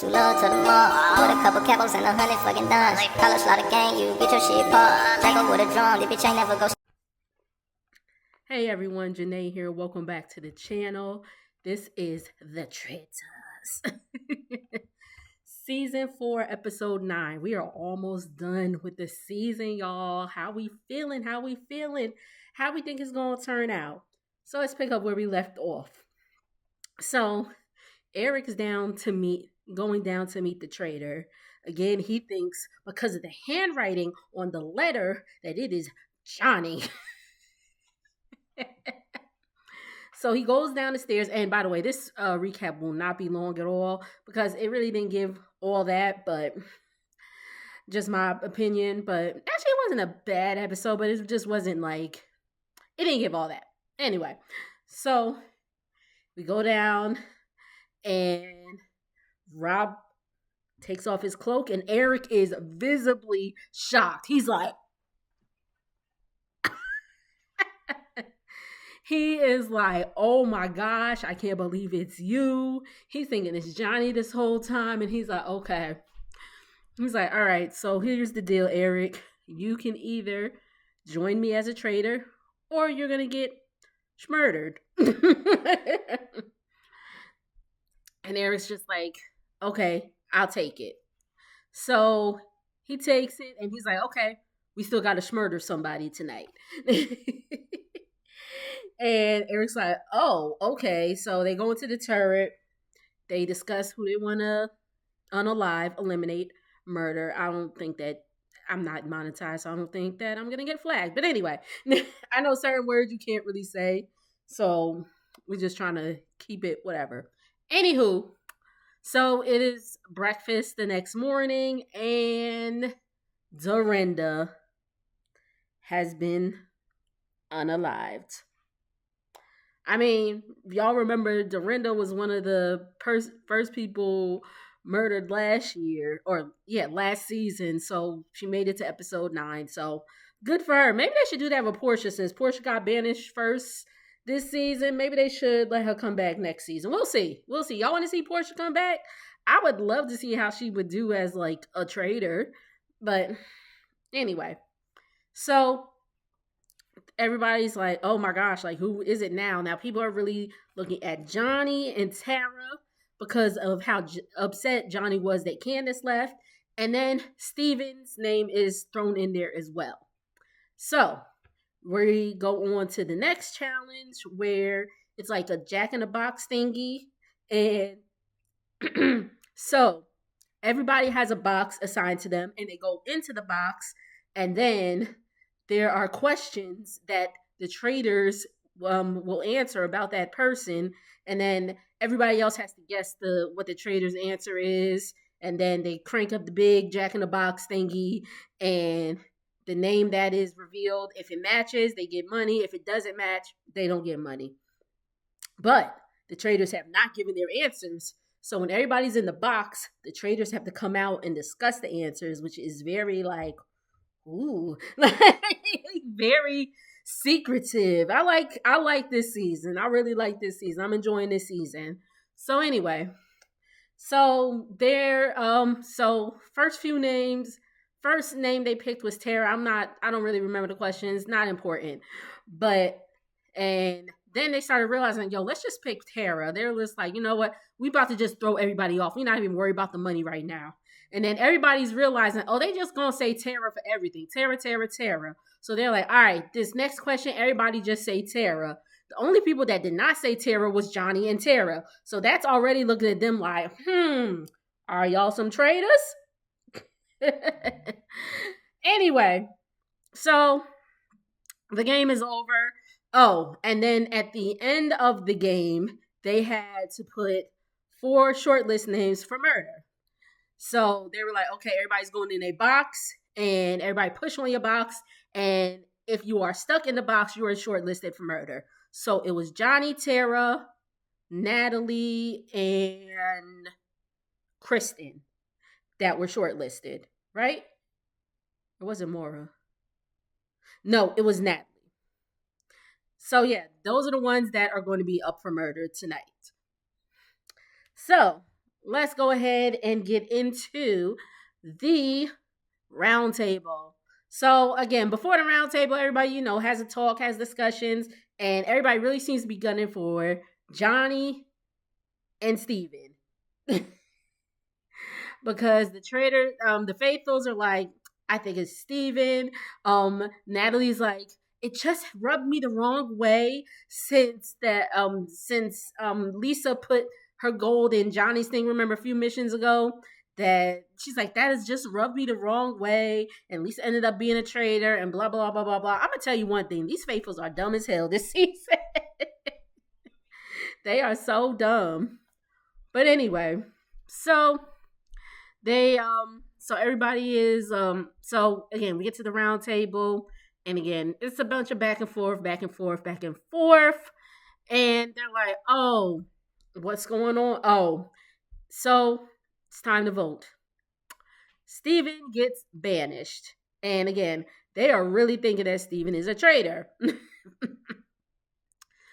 Too low to the mall, with a couple capos and 100 fucking dimes. College slaughter gang, you get your shit popped. Jack up with a drum, the bitch ain't never go. Hey everyone, Janae here. Welcome back to the channel. This is the Traitors. Season 4, episode 9. We are almost done with the season, y'all. How we feeling? How we think it's going to turn out? So let's pick up where we left off. So Eric's going down to meet the traitor. Again, he thinks because of the handwriting on the letter that it is Johnny. So he goes down the stairs, and by the way, this recap will not be long at all because it really didn't give all that, but just my opinion. But actually, it wasn't a bad episode, but it just wasn't like, it didn't give all that. Anyway, so we go down, and Rob takes off his cloak, and Eric is visibly shocked. He's like, he is like, oh my gosh, I can't believe it's you. He's thinking it's Johnny this whole time. And he's like, okay. He's like, all right, so here's the deal, Eric. You can either join me as a traitor or you're going to get murdered. And Eric's just like, okay, I'll take it. So he takes it and he's like, okay, we still got to murder somebody tonight. And Eric's like, oh, okay. So they go into the turret. They discuss who they want to unalive, eliminate, murder. I don't think that, I'm not monetized, so I don't think that I'm going to get flagged. But anyway, I know certain words you can't really say. So we're just trying to keep it whatever. Anywho, so it is breakfast the next morning, and Dorinda has been unalived. I mean, y'all remember Dorinda was one of the first people murdered last season. So she made it to episode 9. So good for her. Maybe they should do that with Portia, since Portia got banished first this season. Maybe they should let her come back next season. We'll see. Y'all want to see Portia come back? I would love to see how she would do as like a traitor. But anyway, so everybody's like, oh my gosh, like who is it now? Now people are really looking at Johnny and Tara because of how upset Johnny was that Candace left. And then Steven's name is thrown in there as well. So we go on to the next challenge where it's like a jack-in-the-box thingy. And so everybody has a box assigned to them and they go into the box, and then there are questions that the traitors will answer about that person, and then everybody else has to guess what the traitor's answer is, and then they crank up the big jack-in-the-box thingy, and the name that is revealed, if it matches, they get money. If it doesn't match, they don't get money. But the traitors have not given their answers, so when everybody's in the box, the traitors have to come out and discuss the answers, which is very like, ooh, very secretive. I like this season. I really like this season. I'm enjoying this season. So anyway, so there, so first name they picked was Tara. I don't really remember the questions. Not important. And then they started realizing, yo, let's just pick Tara. They're just like, you know what? We about to just throw everybody off. We're not even worried about the money right now. And then everybody's realizing, oh, they just gonna say Tara for everything. Tara. So they're like, all right, this next question, everybody just say Tara. The only people that did not say Tara was Johnny and Tara. So that's already looking at them like, are y'all some traitors? Anyway, so the game is over. Oh, and then at the end of the game, they had to put 4 shortlist names for murder. So they were like, okay, everybody's going in a box, and everybody push on your box. And if you are stuck in the box, you are shortlisted for murder. So it was Johnny, Tara, Natalie, and Kristen that were shortlisted, right? Or was it Maura? No, it was Natalie. So yeah, those are the ones that are going to be up for murder tonight. So let's go ahead and get into the roundtable. So again, before the roundtable, everybody, has a talk, has discussions, and everybody really seems to be gunning for Johnny and Steven. Because the faithfuls are like, I think it's Steven. Natalie's like, it just rubbed me the wrong way since Lisa put her gold in Johnny's thing, remember a few missions ago? That she's like, that has just rubbed me the wrong way, and Lisa ended up being a traitor, and blah blah blah blah blah. I'm gonna tell you one thing: these faithfuls are dumb as hell this season. They are so dumb. But anyway, so they so everybody is so again we get to the round table, and again it's a bunch of back and forth, back and forth, back and forth, and they're like, oh, what's going on? Oh, so it's time to vote. Steven gets banished. And again, they are really thinking that Steven is a traitor.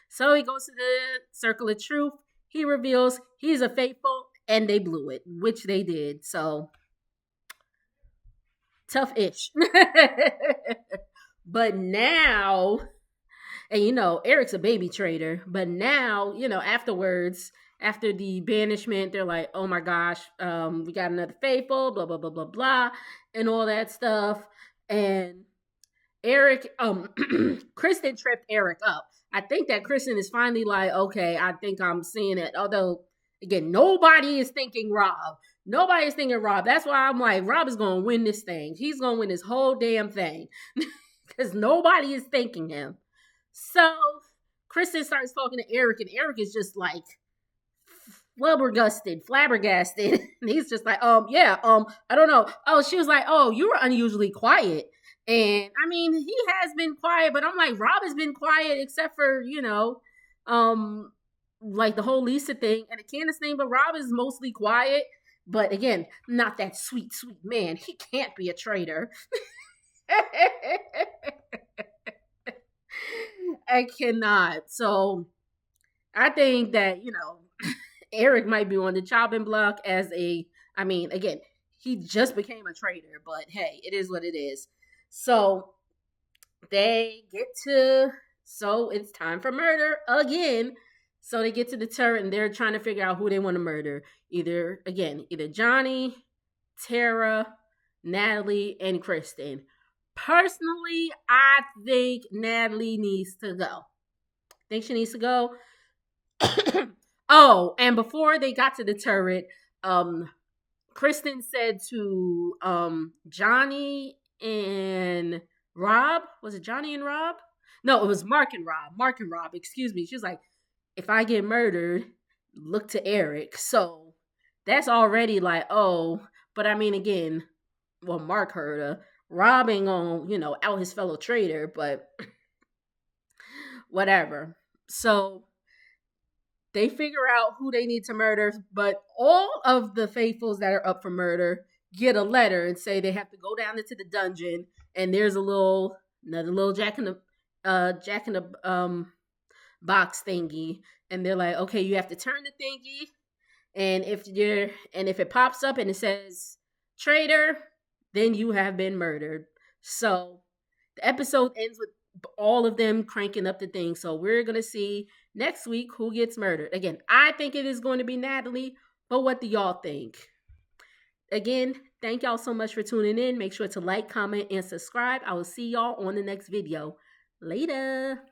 So he goes to the circle of truth. He reveals he's a faithful, and they blew it, which they did. So tough-ish. But now, and Eric's a baby traitor, but now, afterwards, after the banishment, they're like, oh my gosh, we got another faithful, blah, blah, blah, blah, blah, and all that stuff. And Eric, Kristen tripped Eric up. I think that Kristen is finally like, okay, I think I'm seeing it. Although, again, nobody is thinking Rob. Nobody is thinking Rob. That's why I'm like, Rob is going to win this thing. He's going to win this whole damn thing. Because nobody is thinking him. So, Kristen starts talking to Eric, and Eric is just like, flabbergasted. And he's just like, I don't know. Oh, she was like, oh, you were unusually quiet. And I mean, he has been quiet, but I'm like, Rob has been quiet except for, like the whole Lisa thing and the Candace thing, but Rob is mostly quiet. But again, not that sweet, sweet man. He can't be a traitor. I cannot. So I think that, Eric might be on the chopping block again, he just became a traitor, but hey, it is what it is. So so it's time for murder again. So they get to the turret and they're trying to figure out who they want to murder. Either Johnny, Tara, Natalie, and Kristen. Personally, I think Natalie needs to go. Think she needs to go. Oh, and before they got to the turret, Kristen said to Johnny and Rob. Was it Johnny and Rob? No, it was Mark and Rob. Mark and Rob, excuse me. She was like, if I get murdered, look to Eric. So that's already like, oh, but I mean, again, well, Mark heard her. Rob ain't gonna, out his fellow traitor, but whatever. So they figure out who they need to murder, but all of the faithfuls that are up for murder get a letter and say they have to go down into the dungeon, and there's another little jack in the box thingy, and they're like, okay, you have to turn the thingy, and if it pops up and it says traitor, then you have been murdered. So the episode ends with all of them cranking up the thing. So we're gonna see next week who gets murdered. Again, I think it is going to be Natalie, but what do y'all think? Again, thank y'all so much for tuning in. Make sure to like, comment, and subscribe. I will see y'all on the next video. Later.